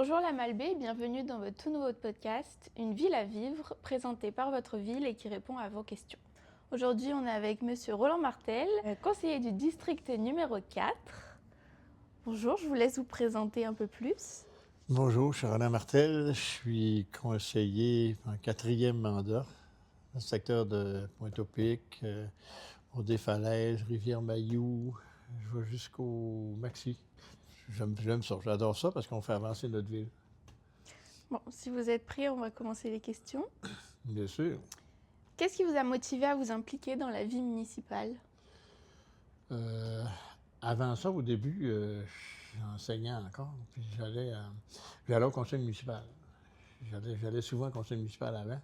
Bonjour la Malbaie, bienvenue dans votre tout nouveau podcast, Une ville à vivre, présenté par votre ville et qui répond à vos questions. Aujourd'hui, on est avec Monsieur Roland Martel, conseiller du district numéro 4. Bonjour, je vous laisse vous présenter un peu plus. Bonjour, je suis Roland Martel. Je suis conseiller en quatrième mandat dans le secteur de Pointe-au-Pic, Des-Falaises, Rivière-Mailloux. Je vais jusqu'au Maxi. J'aime ça, j'adore ça parce qu'on fait avancer notre ville. Bon, si vous êtes prêts, on va commencer les questions. Bien sûr. Qu'est-ce qui vous a motivé à vous impliquer dans la vie municipale? Euh, Avant ça, au début, j'enseignais encore, puis j'allais au conseil municipal. J'allais souvent au conseil municipal avant,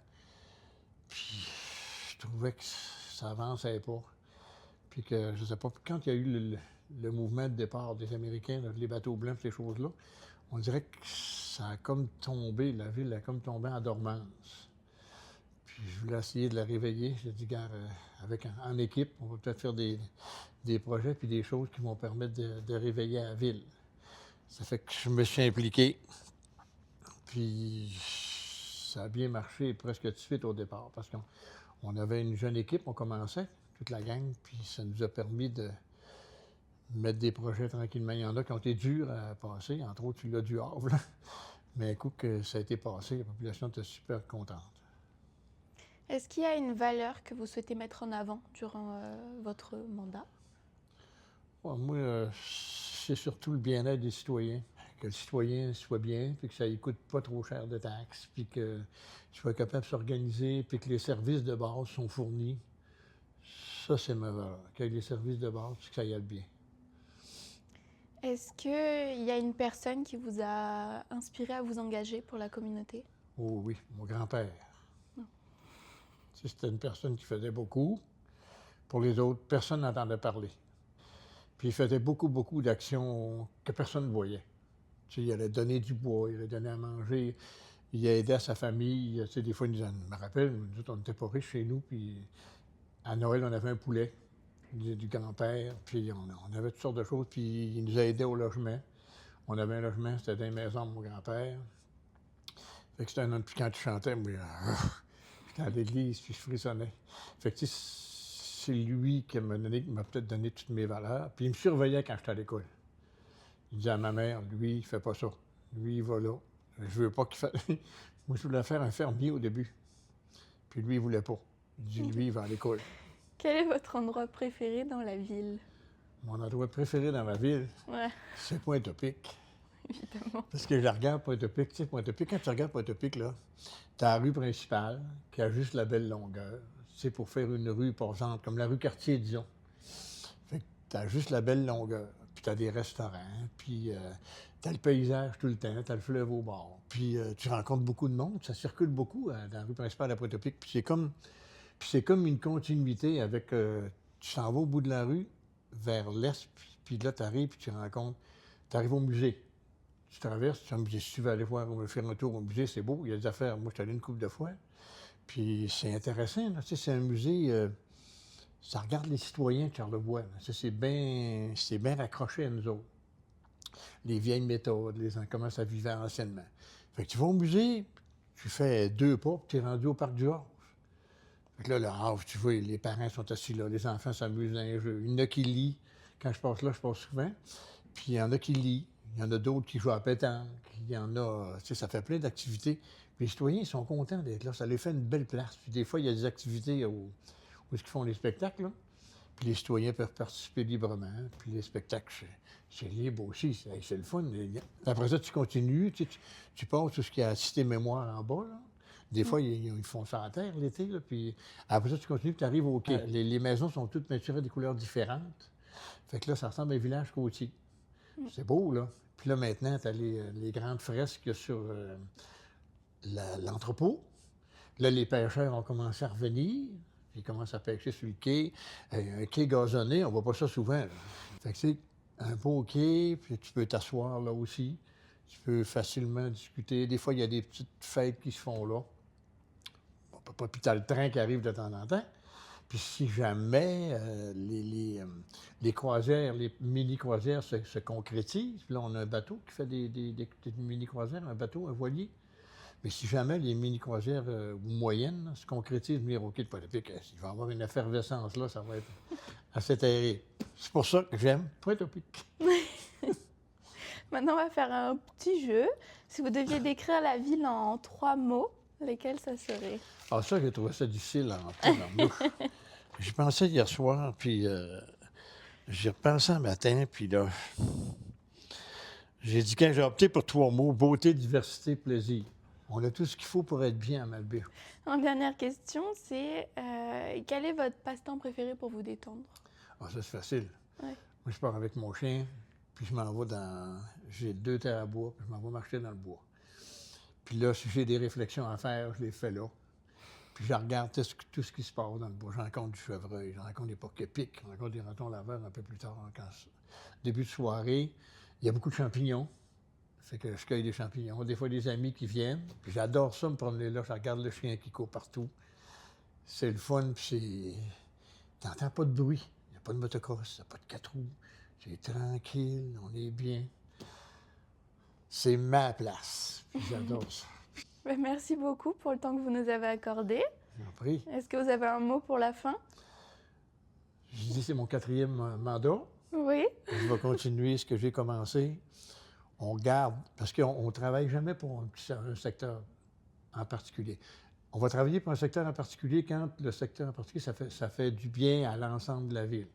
puis je trouvais que ça avançait pas. Puis que, je sais pas, quand il y a eu le mouvement de départ des Américains, là, les bateaux blancs, ces choses-là, on dirait que ça a comme tombé, la ville a comme tombé en dormance. Puis je voulais essayer de la réveiller. J'ai dit, gars, en équipe, on va peut-être faire des projets puis des choses qui vont permettre de réveiller la ville. Ça fait que je me suis impliqué. Puis ça a bien marché presque tout de suite au départ parce qu'on avait une jeune équipe, on commençait, toute la gang, puis ça nous a permis de mettre des projets tranquillement. Il y en a qui ont été durs à passer, entre autres celui-là du Havre. Là. Mais un coup que ça a été passé, la population était super contente. Est-ce qu'il y a une valeur que vous souhaitez mettre en avant durant votre mandat? Ouais, moi, c'est surtout le bien-être des citoyens. Que le citoyen soit bien, puis que ça ne coûte pas trop cher de taxes, puis qu'il soit capable de s'organiser, puis que les services de base sont fournis. Ça, c'est ma valeur. Qu'il y ait les services de base, puis que ça y aille bien. Est-ce qu'il y a une personne qui vous a inspiré à vous engager pour la communauté? Oh oui, mon grand-père. C'était une personne qui faisait beaucoup. Pour les autres, personne n'entendait parler. Puis il faisait beaucoup d'actions que personne ne voyait. Tu sais, il allait donner du bois, il allait donner à manger, il aidait sa famille. Tu sais, des fois, je me rappelle, nous autres, on n'était pas riches chez nous, puis à Noël, on avait un poulet du grand-père, puis on avait toutes sortes de choses, puis il nous a aidés au logement. On avait un logement, c'était dans les maisons de mon grand-père. Fait que c'était un homme, puis quand il chantait, moi, j'étais à l'église, puis je frissonnais. Fait que, tu sais, c'est lui qui m'a peut-être donné toutes mes valeurs. Puis il me surveillait quand j'étais à l'école. Il disait à ma mère, lui, il fait pas ça. Lui, il va là. Je veux pas qu'il fasse. Moi, je voulais faire un fermier au début. Puis lui, il voulait pas. Il dit, lui, il va à l'école. Quel est votre endroit préféré dans la ville? Mon endroit préféré dans ma ville, Ouais, c'est Pointe-au-Pic. évidemment. Parce que je la regarde, Pointe-au-Pic. Tu sais, Pointe-au-Pic, quand tu regardes Pointe-au-Pic, là, t'as la rue principale, qui a juste la belle longueur. C'est pour faire une rue passante, comme la rue Cartier, disons. Fait que t'as juste la belle longueur. Puis t'as des restaurants, puis t'as le paysage tout le temps, t'as le fleuve au bord. Puis tu rencontres beaucoup de monde, ça circule beaucoup dans la rue principale à Pointe-au-Pic. Puis c'est comme une continuité avec... tu s'en vas au bout de la rue, vers l'est, puis là, t'arrives, puis tu rencontres... T'arrives au musée. Tu traverses, tu me dis, si tu veux aller faire un tour au musée, c'est beau, il y a des affaires. Moi, je suis allé une couple de fois. Puis c'est intéressant, là. Tu sais, c'est un musée, ça regarde les citoyens de Charlevoix. Là. Tu sais, c'est bien raccroché à nous autres. Les vieilles méthodes, comment ça vivait anciennement. Fait que tu vas au musée, tu fais 2 pas, puis tu es rendu au parc du Havre. Fait que là, le Havre, tu vois, les parents sont assis là, les enfants s'amusent dans les jeux. Il y en a qui lient. Quand je passe là, je passe souvent. Puis il y en a qui lient. Il y en a d'autres qui jouent à pétanque. Il y en a, tu sais, ça fait plein d'activités. Puis les citoyens, ils sont contents d'être là. Ça les fait une belle place. Puis des fois, il y a des activités où ils font les spectacles, là. Puis les citoyens peuvent participer librement. Puis les spectacles, c'est libre aussi. C'est le fun. Après ça, tu continues. Tu passes tout ce qu'il y a à Cité Mémoire en bas, là. Des fois, ils font ça à terre l'été, là. Puis après ça, tu continues, puis tu arrives au quai. Les maisons sont toutes peinturées des couleurs différentes. Fait que là, ça ressemble à un village côtier. C'est beau, là. Puis là, maintenant, tu as les grandes fresques qu'il y a sur l'entrepôt. Là, les pêcheurs ont commencé à revenir. Ils commencent à pêcher sur le quai. Un quai gazonné, on voit pas ça souvent. Là. Fait que c'est un beau quai, puis tu peux t'asseoir là aussi. Tu peux facilement discuter. Des fois, il y a des petites fêtes qui se font là. Puis tu as le train qui arrive de temps en temps. Puis si jamais les croisières, les mini-croisières se concrétisent, puis là, on a un bateau qui fait des mini-croisières, un bateau, un voilier. Mais si jamais les mini-croisières moyennes là, se concrétisent, venir au quai de Pointe-à-Pic, il va y avoir une effervescence là, ça va être assez terrible. C'est pour ça que j'aime Pointe-à-Pic. Maintenant, on va faire un petit jeu. Si vous deviez décrire la ville en 3 mots, lesquels ça serait? Ah, ça, j'ai trouvé ça difficile en tabarnouche. J'y pensais hier soir, puis j'y repensé un matin, puis là, j'ai dit quand j'ai opté pour 3 mots, beauté, diversité, plaisir. On a tout ce qu'il faut pour être bien à Malbé. En dernière question, c'est quel est votre passe-temps préféré pour vous détendre? Ah, ça, c'est facile. Ouais. Moi, je pars avec mon chien, puis je m'en vais dans... J'ai 2 terres à bois, puis je m'en vais marcher dans le bois. Puis là, si j'ai des réflexions à faire, je les fais là. Puis je regarde tout ce qui se passe dans le bois. Je rencontre du chevreuil, je rencontre des porcs-épics, je rencontre des ratons laveurs un peu plus tard. Début de soirée, il y a beaucoup de champignons. Fait que je cueille des champignons. Des fois, des amis qui viennent. Puis j'adore ça, me promener là. Je regarde le chien qui court partout. C'est le fun, puis c'est... T'entends pas de bruit. Il n'y a pas de motocross, il n'y a pas de 4 roues. C'est tranquille, on est bien. C'est ma place. Puis j'adore ça. Ben, merci beaucoup pour le temps que vous nous avez accordé. Je vous en prie. Est-ce que vous avez un mot pour la fin? Je dis c'est mon 4e mandat. Oui. Je vais continuer ce que j'ai commencé. On garde, parce qu'on ne travaille jamais pour un secteur en particulier. On va travailler pour un secteur en particulier quand le secteur en particulier, ça fait du bien à l'ensemble de la ville.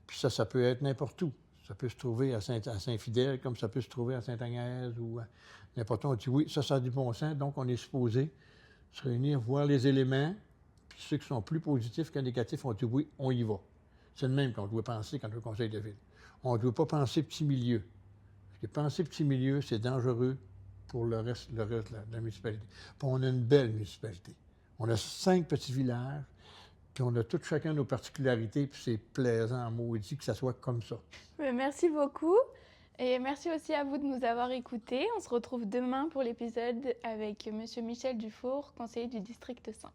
Puis ça peut être n'importe où. Ça peut se trouver à Saint-Fidèle, comme ça peut se trouver à Sainte-Agnès ou n'importe où. On dit oui, ça a du bon sens, donc on est supposé se réunir, voir les éléments, puis ceux qui sont plus positifs que négatifs, on dit oui, on y va. C'est le même qu'on doit penser quand on est au conseil de ville. On ne doit pas penser petit milieu. Parce que penser petit milieu, c'est dangereux pour le reste de la municipalité. Puis on a une belle municipalité. On a 5 petits villages, puis on a tous chacun nos particularités, puis c'est plaisant en maudit que ça soit comme ça. Merci beaucoup. Et merci aussi à vous de nous avoir écoutés. On se retrouve demain pour l'épisode avec M. Michel Dufour, conseiller du district 5.